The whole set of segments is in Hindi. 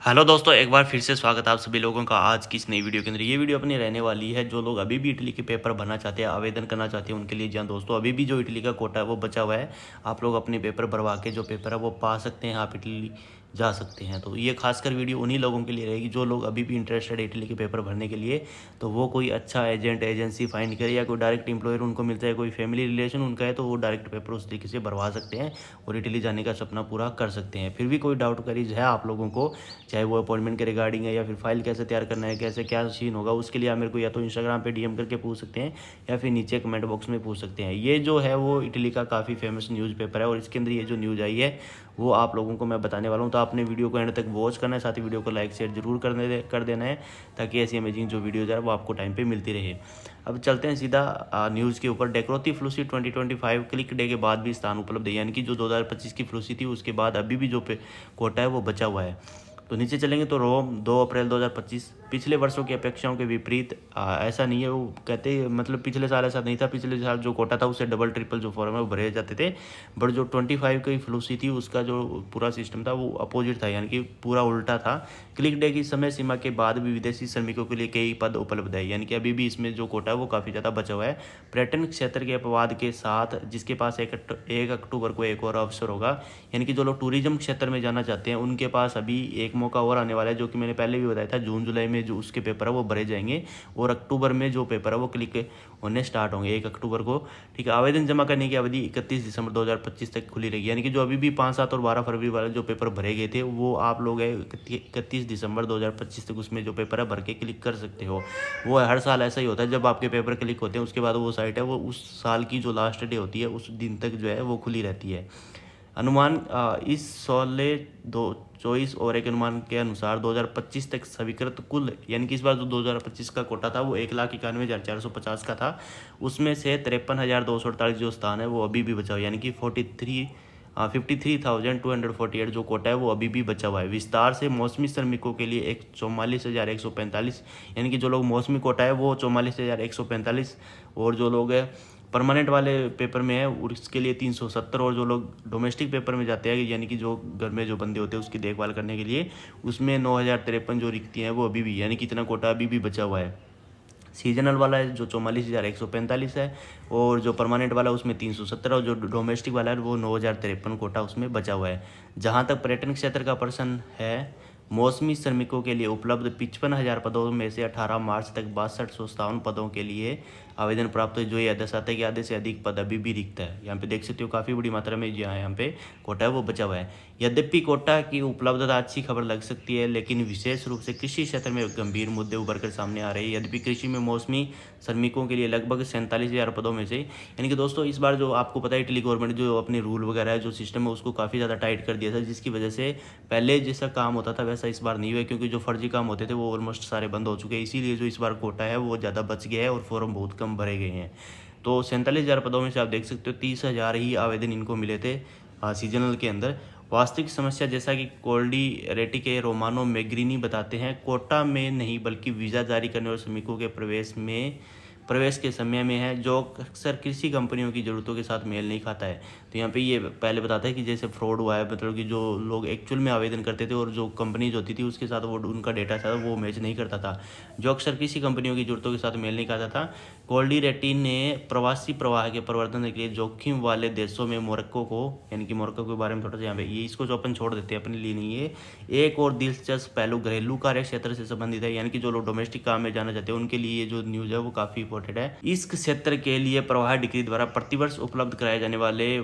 हेलो दोस्तों, एक बार फिर से स्वागत है आप सभी लोगों का आज की इस नई वीडियो के अंदर। ये वीडियो अपनी रहने वाली है जो लोग अभी भी इटली के पेपर भरना चाहते हैं, आवेदन करना चाहते हैं उनके लिए। जहाँ दोस्तों अभी भी जो इटली का कोटा है वो बचा हुआ है, आप लोग अपने पेपर भरवा के जो पेपर है वो पा सकते हैं, आप इटली जा सकते हैं। तो ये खासकर वीडियो उन्हीं लोगों के लिए रहेगी जो लोग अभी भी इंटरेस्टेड है इटली के पेपर भरने के लिए। तो वो कोई अच्छा एजेंसी फाइंड करे या कोई डायरेक्ट एम्प्लॉयर उनको मिलता है, कोई फैमिली रिलेशन उनका है, तो वो डायरेक्ट पेपर उस तरीके से भरवा सकते हैं और इटली जाने का सपना पूरा कर सकते हैं। फिर भी कोई डाउट करीज है आप लोगों को, चाहे वो अपॉइंटमेंट के रिगार्डिंग है या फिर फाइल कैसे तैयार करना है, कैसे क्या सीन होगा, उसके लिए आप मेरे को या तो इंस्टाग्राम पे डीएम करके पूछ सकते हैं या फिर नीचे कमेंट बॉक्स में पूछ सकते हैं। ये जो है वो इटली का काफ़ी फेमस न्यूज़पेपर है और इसके अंदर ये जो न्यूज़ आई है वो आप लोगों को मैं बताने वाला हूँ। तो आपने वीडियो को एंड तक वॉच करना है, साथ ही वीडियो को लाइक शेयर जरूर कर देना है ताकि ऐसी अमेजिंग जो वीडियोज़ है वो आपको टाइम पे मिलती रहे। अब चलते हैं सीधा न्यूज़ के ऊपर। डेक्रोती फ्लूसी 2025 क्लिक डे के बाद भी स्थान उपलब्ध है, यानी कि जो 2025 की फ्लूसी थी उसके बाद अभी भी जो कोटा है वो बचा हुआ है। तो नीचे चलेंगे तो रोम 2 अप्रैल 2025 पिछले वर्षों की अपेक्षाओं के विपरीत ऐसा नहीं है। वो कहते मतलब पिछले साल ऐसा नहीं था, पिछले साल जो कोटा था उससे डबल ट्रिपल जो फॉर्म है वो भरे जाते थे, बट जो 25 की फ्लूसी थी उसका जो पूरा सिस्टम था वो अपोजिट था, यानी कि पूरा उल्टा था। क्लिक डे की समय सीमा के बाद भी विदेशी श्रमिकों के लिए कई पद उपलब्ध है, यानी कि अभी भी इसमें जो कोटा है वो काफ़ी ज़्यादा बचा हुआ है। पर्यटन क्षेत्र के अपवाद के साथ जिसके पास 1 अक्टूबर को एक और अवसर होगा, यानी कि जो लोग टूरिज्म क्षेत्र में जाना चाहते हैं उनके पास अभी एक मौका और आने वाला है, जो कि मैंने पहले भी बताया था। जून जुलाई में जो उसके पेपर है वो भरे जाएंगे और अक्टूबर में जो पेपर है वो क्लिक होने स्टार्ट होंगे 1 अक्टूबर को। ठीक है, आवेदन जमा करने की अवधि 31 दिसंबर 2025 तक खुली रहेगी, यानी कि जो अभी भी 5, 7 और 12 फरवरी वाले जो पेपर भरे गए थे वो आप लोग 31 दिसंबर 2025 तक उसमें जो पेपर है भर के क्लिक कर सकते हो। वो हर साल ऐसा ही होता है, जब आपके पेपर क्लिक होते हैं उसके बाद वो साइट है वो उस साल की जो लास्ट डे होती है उस दिन तक जो है वो खुली रहती है। अनुमान इस 24 और एक अनुमान के अनुसार 2025 तक स्वीकृत कुल, यानी कि इस बार जो 2025 का कोटा था वो 1,91,450 का था, उसमें से 53,248 जो स्थान है वो अभी भी बचा हुआ, यानी कि 53,248 जो कोटा है वो अभी भी बचा हुआ है। विस्तार से मौसमी श्रमिकों के लिए एक 44,145, यानी कि जो लोग मौसमी कोटा है वो 44,145 और जो लोग है परमानेंट वाले पेपर में है उसके लिए 370 और जो लोग डोमेस्टिक पेपर में जाते हैं, यानी कि जो घर में जो बंदे होते हैं उसकी देखभाल करने के लिए, उसमें 9,053 जो रिक्तियाँ हैं वो अभी भी, यानी कि इतना कोटा अभी भी बचा हुआ है। सीजनल वाला है जो 44,145 है और जो परमानेंट वाला है उसमें 317 और जो डोमेस्टिक वाला है वो 9,053 कोटा उसमें बचा हुआ है। जहाँ तक पर्यटन क्षेत्र का प्रश्न है, मौसमी श्रमिकों के लिए उपलब्ध 55,000 पदों में से 18 मार्च तक 6257 पदों के लिए आवेदन प्राप्त हुए, जो ये दर्शाता है कि आधे से अधिक पद अभी भी रिक्त है। यहाँ पे देख सकते हो काफ़ी बड़ी मात्रा में जहाँ यहाँ पे कोटा है वो बचा हुआ है। यद्यपि कोटा की उपलब्धता अच्छी खबर लग सकती है, लेकिन विशेष रूप से कृषि क्षेत्र में गंभीर मुद्दे उभर कर सामने आ रहे हैं। यद्यपि कृषि में मौसमी श्रमिकों के लिए लगभग 47,000 पदों में से, यानी कि दोस्तों इस बार जो आपको पता है इटली गवर्नमेंट जो अपने रूल वगैरह है जो सिस्टम है उसको काफ़ी ज़्यादा टाइट कर दिया था, जिसकी वजह से पहले जैसा काम होता था वैसा इस बार नहीं हुआ, क्योंकि जो फर्जी काम होते थे वो ऑलमोस्ट सारे बंद हो चुके हैं। इसीलिए जो इस बार कोटा है वो ज़्यादा बच गया है और फॉर्म बहुत कम भरे गए हैं। तो 47,000 पदों में से आप देख सकते हो 30,000 ही आवेदन इनको मिले थे सीजनल के अंदर। वास्तविक समस्या, जैसा कि कोल्डी रेटी के रोमानो मैग्रिनी बताते हैं, कोटा में नहीं बल्कि वीज़ा जारी करने वाले श्रमिकों के प्रवेश के समय में है, जो अक्सर कृषि कंपनियों की ज़रूरतों के साथ मेल नहीं खाता है। तो यहाँ पे ये पहले बताता है कि जैसे फ्रॉड हुआ है, मतलब कि जो लोग एक्चुअल में आवेदन करते थे और जो कंपनीज होती थी उसके साथ वो उनका डेटा था वो मैच नहीं करता था, जो अक्सर कृषि कंपनियों की ज़रूरतों के साथ मेल नहीं खाता था। कोल्डी रेटी ने प्रवासी प्रवाह के प्रवर्तन के लिए जोखिम वाले देशों में मोरक्को को, यानी कि मोरक्को के बारे में थोड़ा सा यहाँ पे ये इसको जो अपन छोड़ देते हैं अपने लिए नहीं है। एक और दिलचस्प पहलू घरेलू कार्य क्षेत्र से संबंधित है, यानी कि जो लोग डोमेस्टिक काम में जाना चाहते हैं उनके लिए ये जो न्यूज़ है वो काफ़ी इंपॉर्टेंट है। इस क्षेत्र के लिए प्रवाह डिग्री द्वारा प्रतिवर्ष उपलब्ध कराए जाने वाले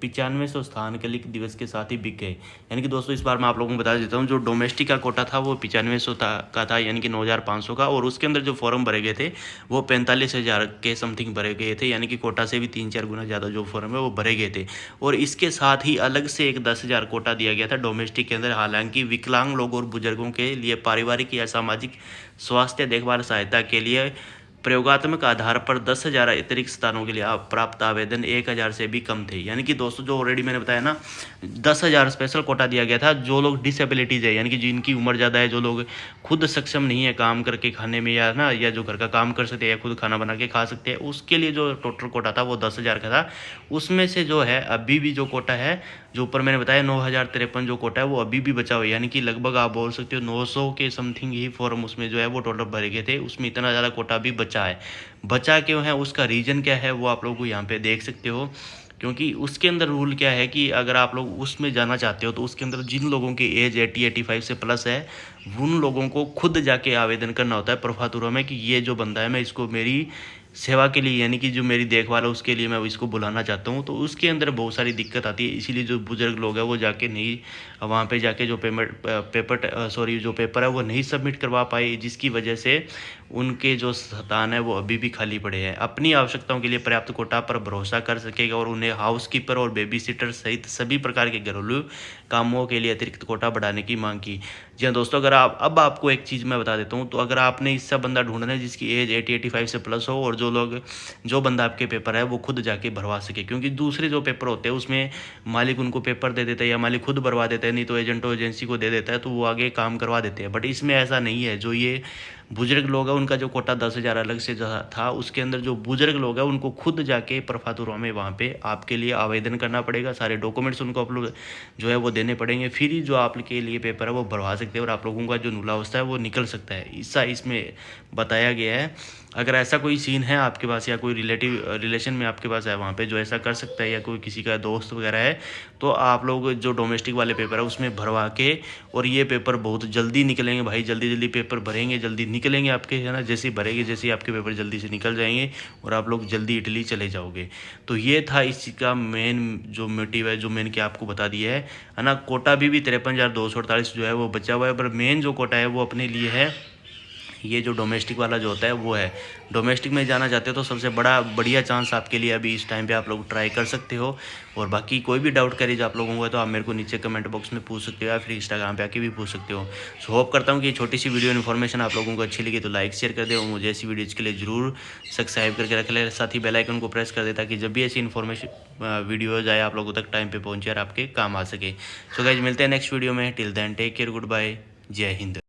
9500 स्थान क्लिक दिवस के साथ ही बिक गए। यानी कि दोस्तों इस बार मैं आप लोगों को बता देता हूँ, जो डोमेस्टिक का कोटा था वो 9500 का था, यानी कि 9,500 का, और उसके अंदर जो फॉर्म भरे गए थे वो 45,000 के समथिंग भरे गए थे, यानी कि कोटा से भी 3-4 गुना ज़्यादा जो फॉर्म है वो भरे गए थे। और इसके साथ ही अलग से एक 10,000 कोटा दिया गया था डोमेस्टिक के अंदर, हालांकि विकलांग लोगों और बुजुर्गों के लिए पारिवारिक या सामाजिक स्वास्थ्य देखभाल सहायता के लिए प्रयोगात्मक आधार पर 10,000 अतिरिक्त स्थानों के लिए प्राप्त आवेदन 1,000 से भी कम थे। यानी कि दोस्तों जो ऑलरेडी मैंने बताया ना, 10,000 स्पेशल कोटा दिया गया था जो लोग डिसेबिलिटीज़ है, यानी कि जिनकी उम्र ज़्यादा है, जो लोग खुद सक्षम नहीं है काम करके खाने में, या ना, या जो घर का काम कर सकते हैं या खुद खाना बना के खा सकते हैं, उसके लिए जो टोटल कोटा था वो 10,000 का था। उसमें से जो है अभी भी जो कोटा है, जो ऊपर मैंने बताया 9,053 जो कोटा है वो अभी भी बचा हुआ है। यानी कि लगभग आप बोल सकते हो 900 के समथिंग ही फॉर्म उसमें जो है वो टोटल भरे गए थे, उसमें इतना ज़्यादा कोटा भी बचा है। बचा क्यों है, उसका रीज़न क्या है वो आप लोग को यहाँ पे देख सकते हो। क्योंकि उसके अंदर रूल क्या है कि अगर आप लोग उसमें जाना चाहते हो तो उसके अंदर जिन लोगों की एज 80-85 से प्लस है, उन लोगों को खुद जाके आवेदन करना होता है प्रफातुरा में कि ये जो बंदा है मैं इसको मेरी सेवा के लिए, यानी कि जो मेरी देखभाल है उसके लिए मैं इसको बुलाना चाहता हूँ। तो उसके अंदर बहुत सारी दिक्कत आती है, इसीलिए जो बुजुर्ग लोग हैं वो जाके नहीं, वहाँ पे जाके जो जो पेपर है वो नहीं सबमिट करवा पाए, जिसकी वजह से उनके जो स्थान है वो अभी भी खाली पड़े हैं। अपनी आवश्यकताओं के लिए पर्याप्त कोटा पर भरोसा कर सकेगा और उन्हें हाउस कीपर और बेबी सिटर सहित सभी प्रकार के घरेलू कामों के लिए अतिरिक्त कोटा बढ़ाने की मांग की। जी हाँ दोस्तों, अगर आप, अब आपको एक चीज़ मैं बता देता हूँ, तो अगर आपने इससा बंदा ढूंढना है जिसकी एज 80-85 से प्लस हो और जो बंदा आपके पेपर है वो खुद जाके भरवा सके, क्योंकि दूसरे जो पेपर होते हैं उसमें मालिक उनको पेपर दे देता है या मालिक खुद भरवा देता है, नहीं तो एजेंटो एजेंसी को दे देता है, तो वो आगे काम करवा देते हैं। बट इसमें ऐसा नहीं है। जो ये बुजुर्ग लोग हैं उनका जो कोटा 10,000 अलग से था, उसके अंदर जो बुजुर्ग लोग हैं उनको खुद जाके प्रफातुरा में वहाँ पे आपके लिए आवेदन करना पड़ेगा, सारे डॉक्यूमेंट्स उनको आप लोग जो है वो देने पड़ेंगे, फिर ही जो आपके लिए पेपर है वो भरवा सकते हैं और आप लोगों का जो नुलावस्था है वो निकल सकता है। ऐसा इसमें बताया गया है। अगर ऐसा कोई सीन है आपके पास या कोई रिलेशन में आपके पास है वहाँ पे जो ऐसा कर सकता है, या कोई किसी का दोस्त वगैरह है, तो आप लोग जो डोमेस्टिक वाले पेपर है उसमें भरवा के, और ये पेपर बहुत जल्दी निकलेंगे भाई, जल्दी जल्दी पेपर भरेंगे, जल्दी निकलेंगे आपके, है ना। जैसे ही भरेंगे, जैसे ही आपके पेपर जल्दी से निकल जाएंगे और आप लोग जल्दी इटली चले जाओगे। तो ये था इसका मेन जो मोटिव है, जो मैंने क्या आपको बता दिया है ना। कोटा भी 53,248 जो है वो बचा हुआ है, पर मेन जो कोटा है वो अपने लिए है ये जो डोमेस्टिक वाला जो होता है वो है। डोमेस्टिक में जाना चाहते हो तो सबसे बढ़िया चांस आपके लिए अभी इस टाइम पे आप लोग ट्राई कर सकते हो। और बाकी कोई भी डाउट करिए जो आप लोगों को है तो आप मेरे को नीचे कमेंट बॉक्स में पूछ सकते हो या फिर इंस्टाग्राम पे आके भी पूछ सकते हो। सो होप करता हूँ कि छोटी सी वीडियो इन्फॉर्मेशन आप लोगों को अच्छी लगी तो लाइक शेयर कर दे, और मुझे ऐसी वीडियोज़ के लिए जरूर सब्सक्राइब करके रख ले, साथ ही बेल आइकन को प्रेस कर दे ताकि जब भी ऐसी इन्फॉर्मेशन वीडियोज आए आप लोगों तक टाइम पे पहुँचे और आपके काम आ सके। सो गाइज मिलते हैं नेक्स्ट वीडियो में। Till then take care, good bye, Jai Hind.